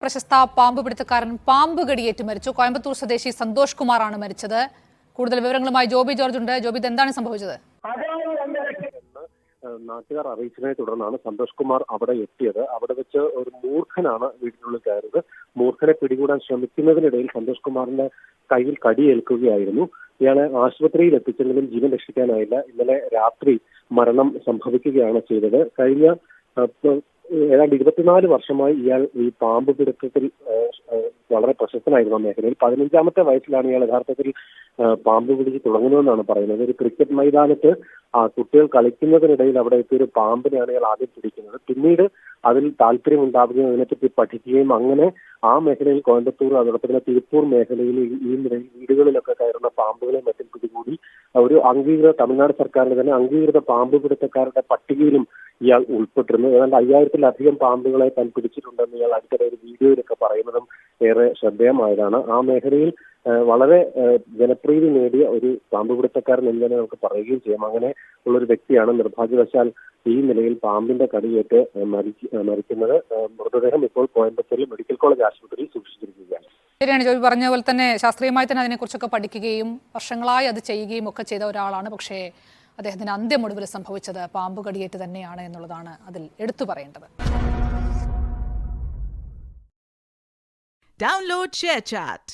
പ്രശസ്ത പാമ്പ് പിടുത്തക്കാരൻ പാമ്പ് കടിയേറ്റ് മരിച്ചു. കോയമ്പത്തൂർ സ്വദേശി സന്തോഷ് കുമാറാണ് മരിച്ചത്. കൂടുതൽ വിവരങ്ങളുമായി ജോബി ജോർജ് ഉണ്ട്. ജോബി, എന്താണ് സംഭവിച്ചത്? നാട്ടുകാർ അറിയിച്ചതിനെ തുടർന്നാണ് സന്തോഷ് കുമാർ അവിടെ എത്തിയത്. അവിടെ വെച്ച് ഒരു മൂർഖനാണ് വീടിനുള്ളിൽ കയറിയത്. മൂർഖനെ പിടികൂടാൻ ശ്രമിക്കുന്നതിനിടയിൽ സന്തോഷ് കുമാറിന്റെ കയ്യിൽ കടിയേൽക്കുകയായിരുന്നു. ഇയാളെ ആശുപത്രിയിൽ എത്തിച്ചെങ്കിലും ജീവൻ രക്ഷിക്കാനായില്ല. ഇന്നലെ രാത്രി മരണം സംഭവിക്കുകയാണ് ചെയ്തത്. കഴിഞ്ഞ ഏതാണ്ട് 24 വർഷമായി ഇയാൾ ഈ പാമ്പ് പിടുത്തത്തിൽ വളരെ പ്രശസ്തനായിരുന്നു. മേഖലയിൽ 15ാമത്തെ വയസ്സിലാണ് ഇയാൾ യഥാർത്ഥത്തിൽ പാമ്പ് പിടിച്ച് തുടങ്ങുന്നതെന്നാണ് പറയുന്നത്. ഒരു ക്രിക്കറ്റ് മൈതാനത്ത് കുട്ടികൾ കളിക്കുന്നതിനിടയിൽ അവിടെ എത്തിയൊരു പാമ്പിനെയാണ് ഇയാൾ ആദ്യം പിടിക്കുന്നത്. പിന്നീട് അതിൽ താല്പര്യം ഉണ്ടാവുകയും അതിനെപ്പറ്റി പഠിക്കുകയും അങ്ങനെ ആ മേഖലയിൽ കോയമ്പത്തൂർ അതോടൊപ്പം തന്നെ തിരുപ്പൂർ മേഖലയിൽ ഈ നിലയിൽ വീടുകളിലൊക്കെ കയറുന്ന പാമ്പുകളെ മറ്റും പിടികൂടി ഒരു അംഗീകൃത തമിഴ്നാട് സർക്കാരിന്റെ തന്നെ അംഗീകൃത പാമ്പ് പിടുത്തക്കാരുടെ പട്ടികയിലും ഇയാൾ ഉൾപ്പെട്ടിരുന്നു. ഏതാണ്ട് 5000-ത്തിലധികം പാമ്പുകളെ താൻ പിടിച്ചിട്ടുണ്ടെന്ന് ഇയാൾ അടുത്തിടെ ഒരു വീഡിയോയിലൊക്കെ പറയുന്നതും ഏറെ ശ്രദ്ധേയമായതാണ്. ആ മേഖലയിൽ വളരെ ജനപ്രീതി നേടിയ ഒരു പാമ്പ് പിടുത്തക്കാരൻ എന്ന് തന്നെ നമുക്ക് പറയുകയും ചെയ്യാം. അങ്ങനെ ഉള്ളൊരു വ്യക്തിയാണ് നിർഭാഗ്യവശാൽ ഈ നിലയിൽ പാമ്പിന്റെ കടിയേറ്റ് മരിക്കുന്നത്. മൃതദേഹം ഇപ്പോൾ കോയമ്പത്തൂരിൽ മെഡിക്കൽ കോളേജ് ആശുപത്രിയിൽ സൂക്ഷിച്ചിരിക്കുകയാണ്. ശരിയാണ് ജോബി പറഞ്ഞ പോലെ തന്നെ ശാസ്ത്രീയമായി തന്നെ അതിനെക്കുറിച്ചൊക്കെ പഠിക്കുകയും വർഷങ്ങളായി അത് ചെയ്യുകയും ഒക്കെ ചെയ്ത ഒരാളാണ്. പക്ഷേ അദ്ദേഹത്തിന് അന്ത്യമൊടുവിൽ സംഭവിച്ചത് പാമ്പ് കടിയേറ്റ് തന്നെയാണ് എന്നുള്ളതാണ് അതിൽ എടുത്തു പറയേണ്ടത്. Download ShareChat.